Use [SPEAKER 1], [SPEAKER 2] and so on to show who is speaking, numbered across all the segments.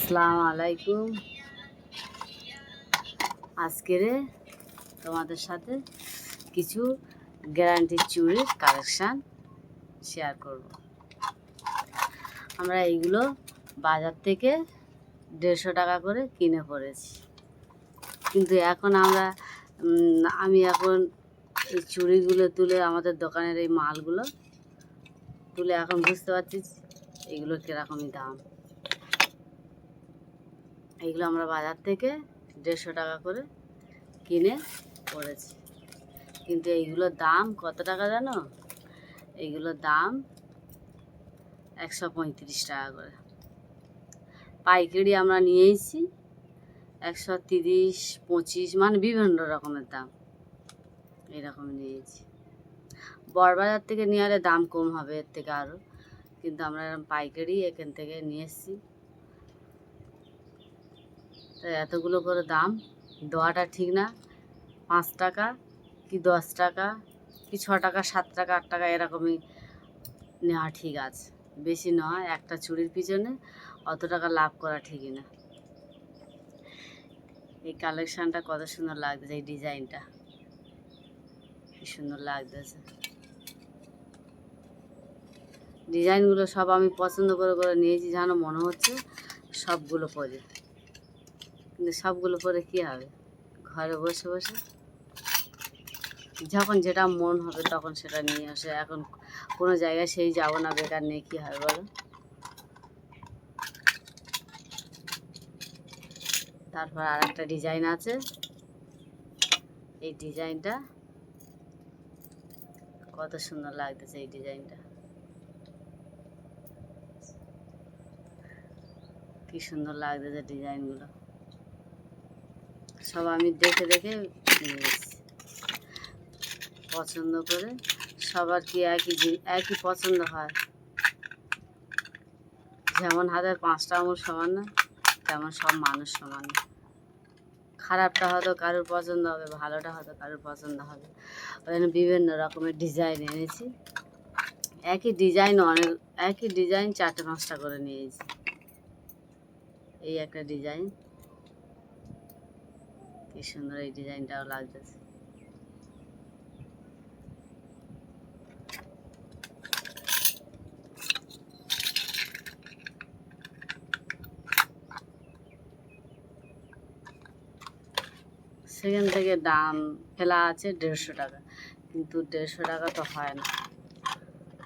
[SPEAKER 1] আসসালামু আলাইকুম। আজকের তোমাদের সাথে কিছু গ্যারান্টি চুড়ির কালেকশান শেয়ার করব। আমরা এইগুলো বাজার থেকে 150 টাকা করে কিনে পড়েছি, কিন্তু এখন আমি এখন এই চুড়িগুলো তুলে আমাদের দোকানের এই মালগুলো তুলে এখন বুঝতে পারছি এইগুলো কীরকমই দাম। এইগুলো আমরা বাজার থেকে 150 টাকা করে কিনে পড়েছি, কিন্তু এইগুলোর দাম কত টাকা জানো? এইগুলোর দাম 135 টাকা করে। পাইকারি আমরা নিয়েছি 130, 25, মানে বিভিন্ন রকমের দাম এরকম নিয়েছি। বড়বাজার থেকে নিয়ে আলে দাম কম হবে এর থেকে আরও, কিন্তু আমরা এরকম পাইকারি এখান থেকে নিয়ে এসেছি। তাই এতগুলো করে দাম দেওয়াটা ঠিক না। 5 টাকা কি 10 টাকা কি 6 টাকা 7 টাকা 8 টাকা এরকমই নেওয়া ঠিক আছে, বেশি নয়। একটা চুড়ির পিছনে অত টাকা লাভ করা ঠিকই না। এই কালেকশানটা কত সুন্দর লাগতেছে, এই ডিজাইনটা কি সুন্দর লাগতেছে। ডিজাইনগুলো সব আমি পছন্দ করে করে নিয়েছি, যেন মনে হচ্ছে সবগুলো পরে, কিন্তু সবগুলো পরে কী হবে? ঘরে বসে বসে যখন যেটা মন হবে তখন সেটা নিয়ে আসে। এখন কোনো জায়গায় সেই যাব না, বেকার নেই, কী হবে বলো? তারপর আর একটা ডিজাইন আছে, এই ডিজাইনটা কত সুন্দর লাগতেছে। এই ডিজাইনটা কি সুন্দর লাগতেছে। ডিজাইনগুলো সব আমি দেখে দেখে নিয়েছি পছন্দ করে। সবার কি একই পছন্দ হয়? যেমন হাতের 5টা আঙুল সমান না, তেমন সব মানুষ সমান না। খারাপটা হয়তো কারোর পছন্দ হবে, ভালোটা হয়তো কারোর পছন্দ হবে। ওই জন্য বিভিন্ন রকমের ডিজাইন এনেছি। একই ডিজাইন 4টে 5টা করে নিয়েছি। এই একটা ডিজাইন কি সুন্দর, এই ডিজাইনটাও লাগতেছে। সেখান থেকে দাম ফেলা আছে 150 টাকা, কিন্তু 150 টাকা তো হয় না।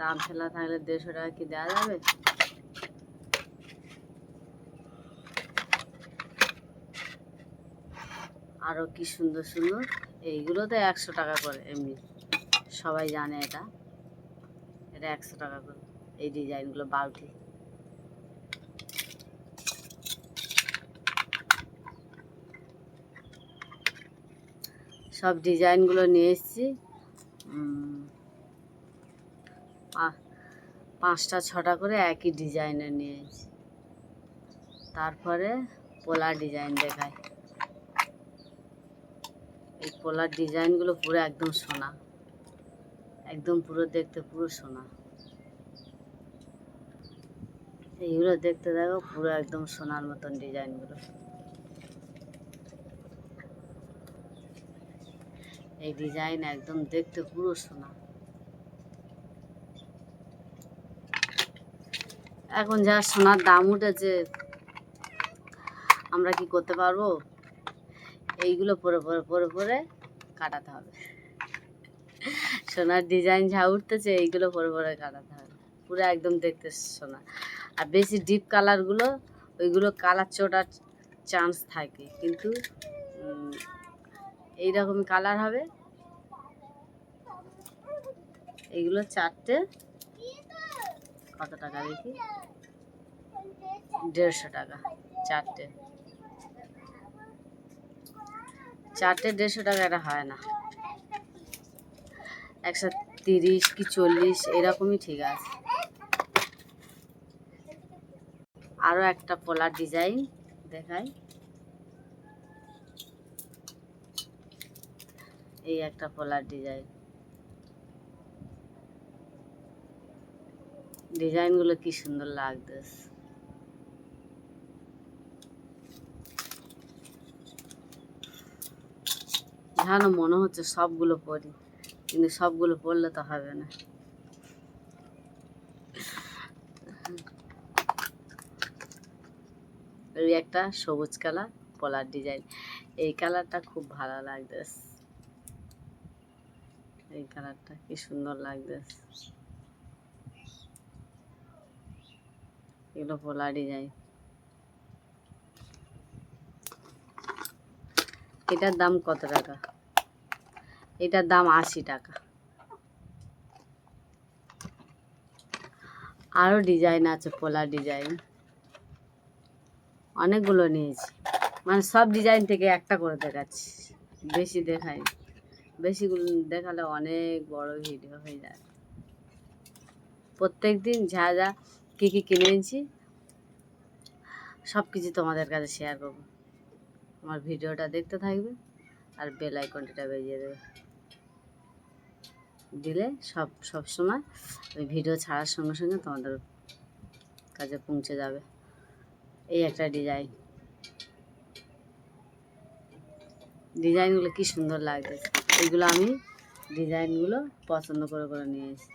[SPEAKER 1] দাম ফেলা থাকলে 150 টাকা কি দেওয়া যাবে? আরও কি সুন্দর সুন্দর। এইগুলো তো 100 টাকা করে, এমনি সবাই জানে এটা 100 টাকা করে। এই ডিজাইনগুলো বাউটি, সব ডিজাইনগুলো নিয়ে এসেছি। 5টা 6টা করে একই ডিজাইনের নিয়ে এসেছি। তারপরে পোলার ডিজাইন দেখায়। এই পোলার ডিজাইনগুলো পুরো একদম সোনা, একদম পুরো দেখতে পুরো সোনা। এইগুলো দেখতে দেখো পুরো একদম সোনার মতন ডিজাইনগুলো। এই ডিজাইন একদম দেখতে পুরো সোনা। এখন যা সোনার দাম উঠেছে, আমরা কি করতে পারবো? এইগুলো পরে পরে পরে পরে কাটাতে হবে। সোনার ডিজাইন যা উঠতেছে এইগুলো পরে পরে কাটাতে হবে, পুরো একদম দেখতে সোনা। আর বেশি ডিপ কালারগুলো, ওইগুলো কালার চোটার চান্স থাকে, কিন্তু এইরকমই কালার হবে। এইগুলো 4টে কত টাকা দেখি? 150 টাকা 4টে। 150 টাকা এটা হয় না, 130 কি 40 এরকমই ঠিক আছে। আরও একটা পোলার ডিজাইন দেখাই। এই একটা পোলার ডিজাইন, ডিজাইনগুলো কি সুন্দর লাগতেছে। যেন মনে হচ্ছে সবগুলো পরি, কিন্তু সবগুলো পরলে তো হবে না। এই একটা সবুজ কালার পলার ডিজাইন, এই কালারটা খুব ভালো লাগতেছে, এই কালারটা কি সুন্দর লাগতেছে। এগুলো পলা ডিজাইন, এটার দাম কত টাকা? এটার দাম 80 টাকা। আরও ডিজাইন আছে, পলা ডিজাইন অনেকগুলো নিয়েছি, মানে সব ডিজাইন থেকে একটা করে দেখাচ্ছি, বেশি দেখাই, বেশিগুলো দেখালে অনেক বড় ভিডিও হয়ে যায়। প্রত্যেক দিন যা যা কী কী কিনেছি সব কিছু তোমাদের কাছে শেয়ার করবো। আমার ভিডিওটা দেখতে থাকবে আর বেল আইকনটা বাজিয়ে দেবে, দিলে সব সময় ওই ভিডিও ছাড়ার সঙ্গে সঙ্গে তোমাদের কাছে পৌঁছে যাবে। এই একটা ডিজাইন, ডিজাইনগুলো কি সুন্দর লাগতেছে। এইগুলো আমি ডিজাইনগুলো পছন্দ করে করে নিয়েছি।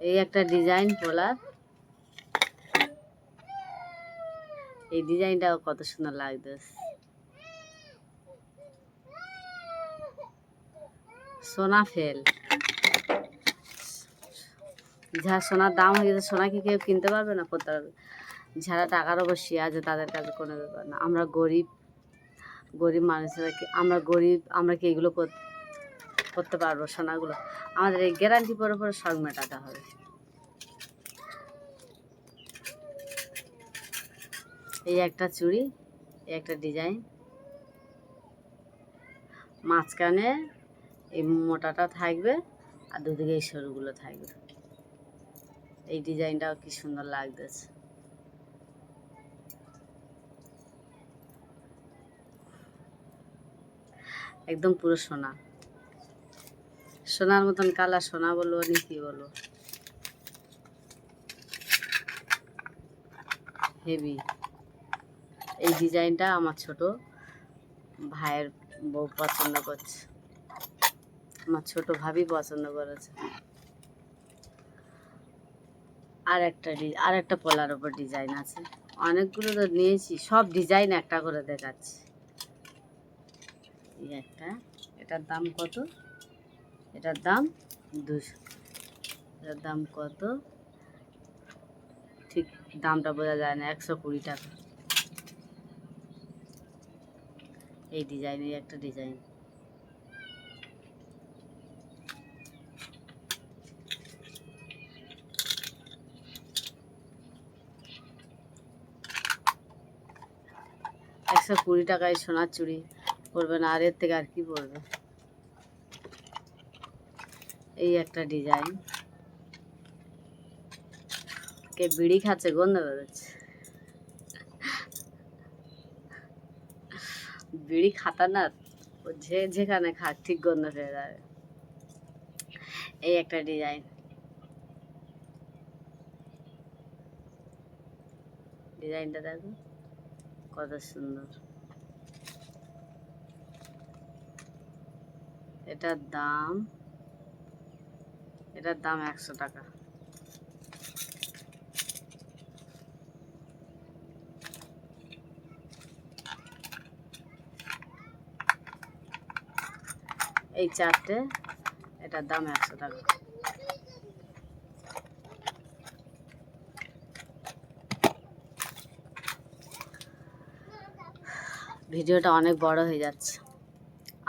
[SPEAKER 1] এই একটা ডিজাইন পলার, এই ডিজাইনটাও কত সুন্দর লাগতেছে। সোনা ফেল, যা সোনার দাম হয়ে গেছে, সোনা কি কেউ কিনতে পারবে না, করতে পারবে। যারা টাকার অবশ্যই আছে তাদের কাছে কোনো ব্যাপার না। আমরা গরিব গরিব মানুষেরা কি, আমরা কি এগুলো করতে পারবো? সোনাগুলো আমাদের এই গ্যারান্টি পরে পরে শখ মেটাতে হবে। এই একটা চুড়ি, এই একটা ডিজাইন, মাঝখানে এই মোটাটা থাকবে আর দুদিকে এই সরুগুলো থাকবে। এই ডিজাইনটাও কি সুন্দর লাগতেছে। একদম পুরো সোনা, সোনার মতন কালার, সোনা বলবো নি কি বলবো, হেভি। এই ডিজাইনটা আমার ছোট ভাইয়ের বউ পছন্দ করছে, আমার ছোট ভাবি পছন্দ করেছে। আর একটা পলার ওপর ডিজাইন আছে, অনেকগুলো তো নিয়েছি, সব ডিজাইন একটা করে দেখাচ্ছি। এই একটা, এটার দাম কত? এটার দাম 200, এটার দাম কত ঠিক দামটা বোঝা যায় না, 120 টাকা। এই ডিজাইনের একটা ডিজাইন, $120 টাকায় সোনার চুড়ি পরবে না, আর এর থেকে আর কি পরবে। এই একটা ডিজাইন, কে বিড়ি খাচ্ছে, গন্ধ বেরোচ্ছে। বিড়ি খাতা না, যেখানে খাক ঠিক গন্ধ পেয়ে যাবে। এই একটা ডিজাইন, ডিজাইনটা দেখো কত সুন্দর। এটার দাম 100 টাকা। এই চারটে, এটার দাম 100 টাকা। ভিডিওটা অনেক বড় হয়ে যাচ্ছে,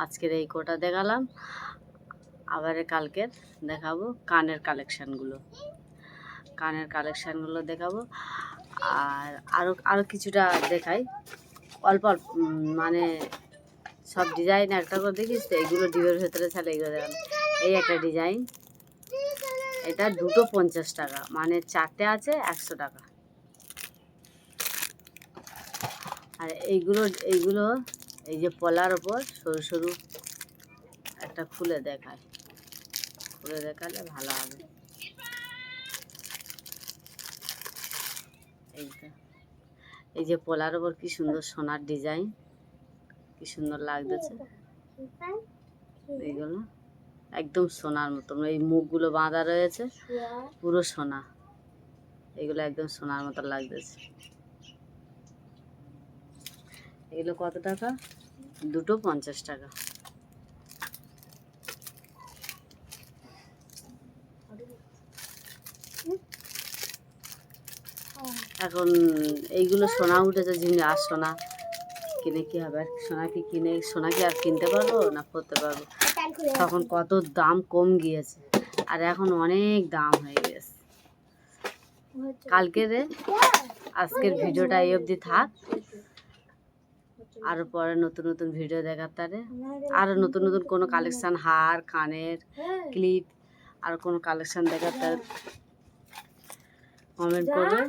[SPEAKER 1] আজকের এই কোটা দেখালাম, আবার কালকের দেখাবো কানের কালেকশানগুলো দেখাবো। আর আরও কিছুটা দেখাই, অল্প অল্প, মানে সব ডিজাইন একটা করে দেখিস তো, এইগুলো ডিবের ভেতরে ছাড়া এগুলো দেখানো। এই একটা ডিজাইন, এটা দুটো 50 টাকা, মানে চারটে আছে 100 টাকা। আর এইগুলো এই যে পলার ওপর সরু সরু একটা খুলে দেখায়, পরে দেখালে ভালো হবে। এই যে পোলার ওপর কি সুন্দর সোনার ডিজাইন, কি সুন্দর লাগতেছে। এইগুলো একদম সোনার মতো, এই মুখগুলো বাঁধা রয়েছে পুরো সোনা, এগুলো একদম সোনার মতো লাগতেছে। এগুলো কত টাকা? দুটো 50 টাকা। এখন এইগুলো সোনা উঠেছে, যিনি আর সোনা কিনে কি হবে? আর সোনা কি কিনে, সোনা কি আর কিনতে পারবো না পরতে পারবো? তখন কত দাম কম গিয়েছে, আর এখন অনেক দাম হয়ে গেছে। কালকের আজকের ভিডিওটা এই অবধি থাক, আরো পরে নতুন নতুন ভিডিও দেখার তারে আরো নতুন নতুন কোনো কালেকশন, হার, কানের ক্লিপ, আর কোনো কালেকশন দেখার তার কমেন্ট করবে।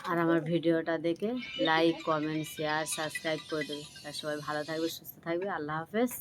[SPEAKER 1] আর আমার ভিডিওটা দেখে লাইক, কমেন্ট, শেয়ার, সাবস্ক্রাইব করে দেবে। আর সবাই ভালো থাকবে, সুস্থ থাকবে। আল্লাহ হাফেজ।